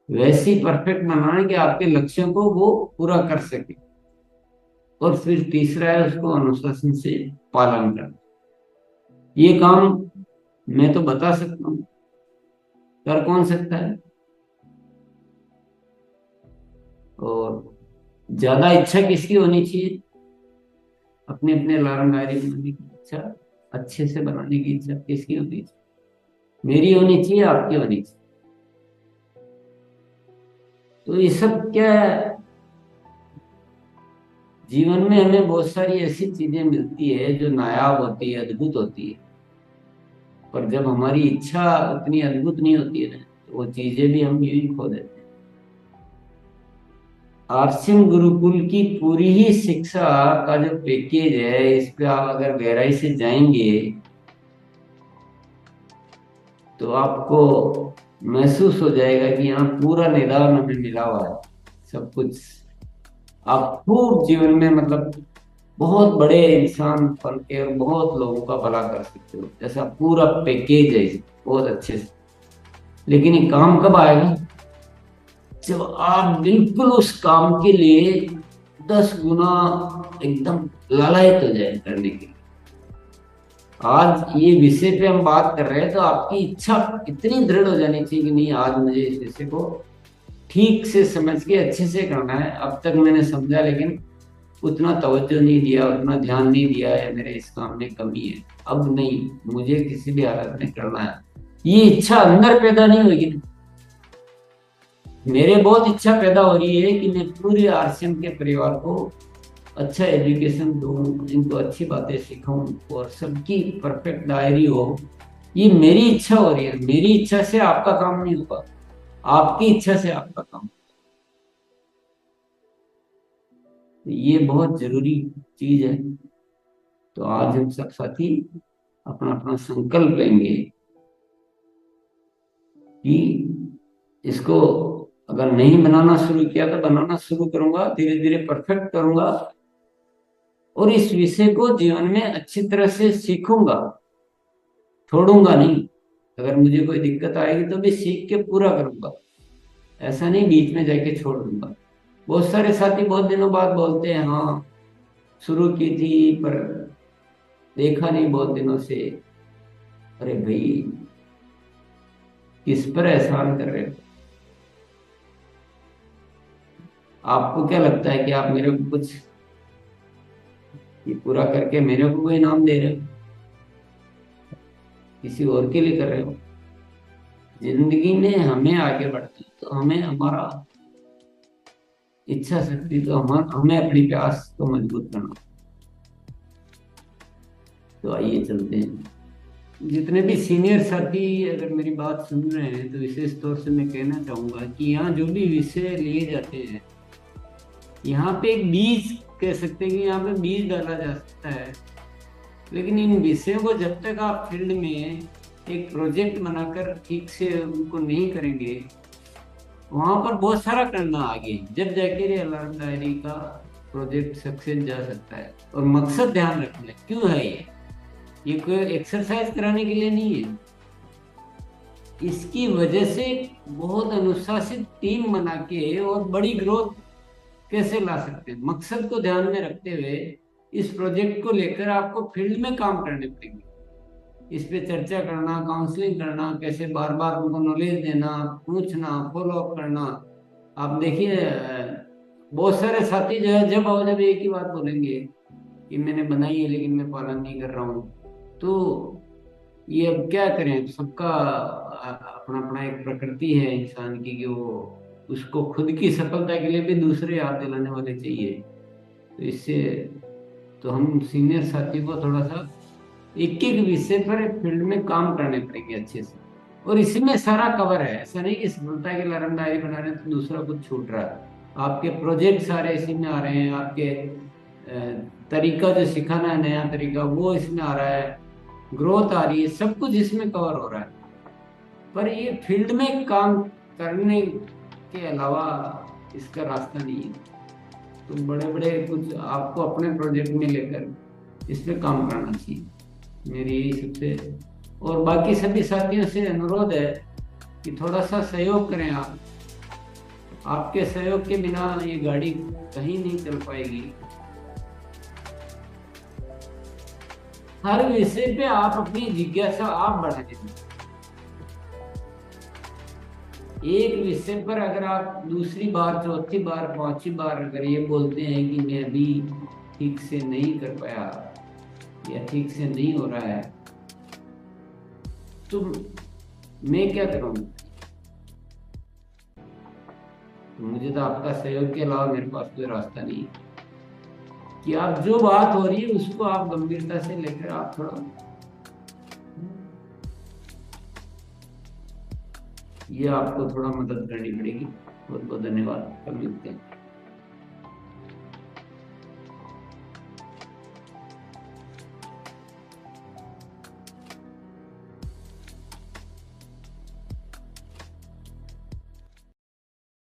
वैसी परफेक्ट बनाना है कि आपके लक्ष्यों को वो पूरा कर सके। और फिर तीसरा है उसको अनुशासन से पालन करना। ये काम मैं तो बता सकता हूँ, कर कौन सकता है। और ज्यादा इच्छा किसकी होनी चाहिए? अपने अपने अलार्म डायरी बनाने की इच्छा, अच्छे से बनाने की इच्छा किसकी होनी चाहिए? मेरी होनी चाहिए, आपकी होनी चाहिए। तो ये सब क्या है, जीवन में हमें बहुत सारी ऐसी चीजें मिलती है जो नायाब होती है, अद्भुत होती है। पर जब हमारी इच्छा उतनी अद्भुत नहीं होती है ना, तो वो चीजें भी हम यूं ही खो देते हैं। आरसिंह गुरुकुल की पूरी ही शिक्षा का जो पैकेज है, इस पे आप अगर गहराई से जाएंगे तो आपको महसूस हो जाएगा कि यहाँ पूरा निदान हमें मिला हुआ है, सब कुछ। आप खूब जीवन में मतलब बहुत बड़े इंसान बन के और बहुत लोगों का भला कर सकते हो, ऐसा पूरा पैकेज है इसमें, बहुत अच्छे से। लेकिन ये काम कब आएगा? जब आप बिल्कुल उस काम के लिए 10 गुना एकदम लालायित हो जाए करने के लिए। आज ये विषय पे हम बात कर रहे हैं तो आपकी इच्छा इतनी दृढ़ हो जानी चाहिए कि नहीं, आज मुझे इस विषय को ठीक से समझ के अच्छे से करना है। अब तक मैंने समझा लेकिन उतना तवज्जो नहीं दिया, उतना ध्यान नहीं दिया है, मेरे इस काम में कमी है। अब नहीं, मुझे किसी भी हालत में करना है। ये इच्छा अंदर पैदा नहीं होगी। मेरे बहुत इच्छा पैदा हो रही है कि मैं पूरे आरसीएम के परिवार को अच्छा एजुकेशन दूं, इनको अच्छी बातें सिखाऊं और सबकी परफेक्ट डायरी हो। ये मेरी इच्छा हो रही है, मेरी इच्छा से आपका काम नहीं होगा, आपकी इच्छा से आपका काम। तो ये बहुत जरूरी चीज है। तो आज हम सब साथी अपना अपना संकल्प लेंगे कि इसको अगर नहीं बनाना शुरू किया तो बनाना शुरू करूंगा, धीरे धीरे परफेक्ट करूंगा और इस विषय को जीवन में अच्छी तरह से सीखूंगा, छोड़ूंगा नहीं। अगर मुझे कोई दिक्कत आएगी तो भी सीख के पूरा करूंगा, ऐसा नहीं बीच में जाके छोड़ दूंगा। बहुत सारे साथी बहुत दिनों बाद बोलते हैं, हाँ शुरू की थी पर देखा नहीं बहुत दिनों से। अरे भाई, किस पर एहसान कर रहे हो? आपको क्या लगता है कि आप मेरे को कुछ ये पूरा करके मेरे को कोई इनाम दे रहे हो? किसी और के लिए कर रहे हो? जिंदगी में हमें आगे बढ़ना है तो हमें हमारा इच्छा शक्ति, तो हमें अपनी प्यास को मजबूत करना। तो आइए चलते हैं। जितने भी सीनियर साथी अगर मेरी बात सुन रहे हैं तो विशेष तौर से मैं कहना चाहूंगा कि यहाँ जो भी विषय लिए जाते हैं, यहाँ पे एक बीज कह सकते हैं कि यहाँ पे बीज डाला जा सकता है। लेकिन इन विषयों को जब तक आप फील्ड में एक प्रोजेक्ट बनाकर ठीक से उनको नहीं करेंगे, वहां पर बहुत सारा करना आगे, जब जाके ये अलार्म डायरी का प्रोजेक्ट सक्सेस जा सकता है। और मकसद ध्यान रखना है, क्यों है ये कोई एक्सरसाइज कराने के लिए नहीं है। इसकी वजह से बहुत अनुशासित टीम बना के और बड़ी ग्रोथ कैसे ला सकते हैं, मकसद को ध्यान में रखते हुए इस प्रोजेक्ट को लेकर आपको फील्ड में काम करने पड़ेंगे। इस पे चर्चा करना, काउंसलिंग करना, कैसे बार बार उनको नॉलेज देना, पूछना, फॉलो अप करना। आप देखिए बहुत सारे साथी जो है जब आओ जब एक ही बात बोलेंगे कि मैंने बनाई है लेकिन मैं पालन नहीं कर रहा हूँ। तो ये अब क्या करें, सबका अपना अपना एक प्रकृति है इंसान की कि वो उसको खुद की सफलता के लिए भी दूसरे याद दिलाने वाले चाहिए। तो इससे तो हम सीनियर साथी को थोड़ा सा एक एक विषय पर फील्ड में काम करने पड़ेंगे अच्छे से। और इसमें सारा कवर है, ऐसा नहीं कि सफलता के लिए डायरी बना रहे हैं तो दूसरा कुछ छूट रहा है। आपके प्रोजेक्ट सारे इसी में आ रहे हैं, आपके तरीका जो सिखाना है, नया तरीका वो इसमें आ रहा है, ग्रोथ आ रही है, सब कुछ इसमें कवर हो रहा है। पर ये फील्ड में काम करने के अलावा इसका रास्ता नहीं है। तो बड़े बड़े कुछ आपको अपने प्रोजेक्ट में लेकर इस पे काम करना चाहिए, मेरी यही सबसे। और बाकी सभी साथियों से अनुरोध है कि थोड़ा सा सहयोग करें आप। आपके सहयोग के बिना ये गाड़ी कहीं नहीं चल पाएगी। हर विषय पे आप अपनी जिज्ञासा आप बढ़ाने दें। एक विषय पर अगर आप दूसरी बार, चौथी बार, पांचवी बार अगर ये बोलते हैं कि मैं अभी ठीक से नहीं कर पाया या ठीक से नहीं हो रहा है, तो मैं क्या करूँगा? मुझे तो आपका सहयोग के अलावा मेरे पास कोई रास्ता नहीं है कि आप जो बात हो रही है उसको आप गंभीरता से लेकर आप थोड़ा, ये आपको थोड़ा मदद करनी पड़ेगी। बहुत बहुत धन्यवाद, कल मिलते हैं।